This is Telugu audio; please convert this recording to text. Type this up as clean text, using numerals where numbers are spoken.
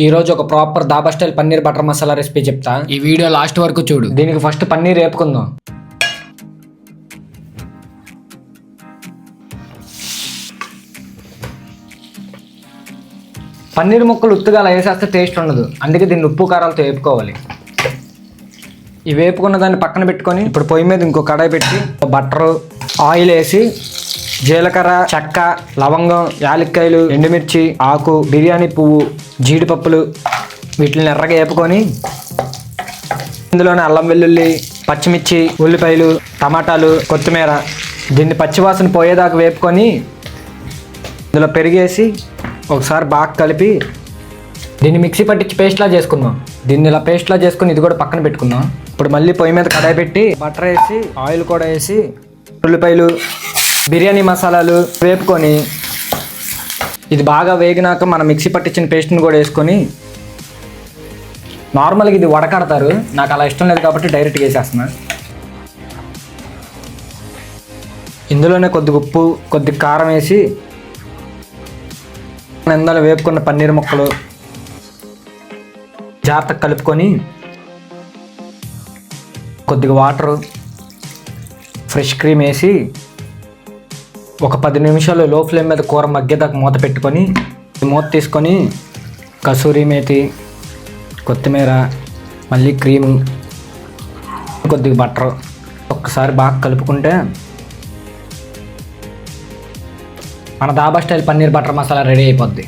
ఈ రోజు ఒక proper dhaba style paneer butter masala recipe చెప్తా. ఈ వీడియో లాస్ట్ వరకు చూడు. దీనికి ఫస్ట్ పన్నీర్ వేపుకుందాం. పన్నీర్ ముక్కలు ఉత్తుగా అలా వేసేస్తే టేస్ట్ ఉండదు, అందుకే దీన్ని ఉప్పు కారాలతో వేపుకోవాలి. ఈ వేపుకున్న దాన్ని పక్కన పెట్టుకొని ఇప్పుడు పొయ్యి మీద ఇంకో కడాయి పెట్టి బట్టరు ఆయిల్ వేసి జీలకర్ర, చెక్క, లవంగం, యాలక్కాయలు, ఎండుమిర్చి, ఆకు, బిర్యానీ పువ్వు, జీడిపప్పులు వీటిని ఎర్రగా వేపుకొని ఇందులోనే అల్లం వెల్లుల్లి, పచ్చిమిర్చి, ఉల్లిపాయలు, టమాటాలు, కొత్తిమీర దీన్ని పచ్చివాసన పోయేదాకా వేపుకొని ఇందులో పెరిగేసి ఒకసారి బాగా కలిపి దీన్ని మిక్సీ పట్టించి పేస్ట్లా చేసుకుందాం. దీన్ని ఇలా పేస్ట్లా చేసుకుని ఇది కూడా పక్కన పెట్టుకుందాం. ఇప్పుడు మళ్ళీ పొయ్యి మీద కడాయి పెట్టి బటర్ వేసి ఆయిల్ కూడా వేసి ఉల్లిపాయలు, బిర్యానీ మసాలాలు వేపుకొని ఇది బాగా వేగినాక మనం మిక్సీ పట్టించిన పేస్ట్ని కూడా వేసుకొని నార్మల్గా ఇది వడకడతారు, నాకు అలా ఇష్టం లేదు కాబట్టి డైరెక్ట్గా వేసేస్తున్నా. ఇందులోనే కొద్దిగా ఉప్పు, కొద్దిగా కారం వేసి ఇందులో వేపుకున్న పన్నీర్ ముక్కలు జాగ్రత్తగా కలుపుకొని కొద్దిగా వాటరు, ఫ్రెష్ క్రీమ్ వేసి ఒక 10 నిమిషాలు లో ఫ్లేమ్ మీద కూర మగ్గేదాకా మూత పెట్టుకొని మూత తీసుకొని కసూరి మేతి, కొత్తిమీర, మళ్ళీ క్రీము, కొద్దిగా బటర్ ఒక్కసారి బాగా కలుపుకుంటే మన dhaba style paneer butter masala ready అయిపోద్ది.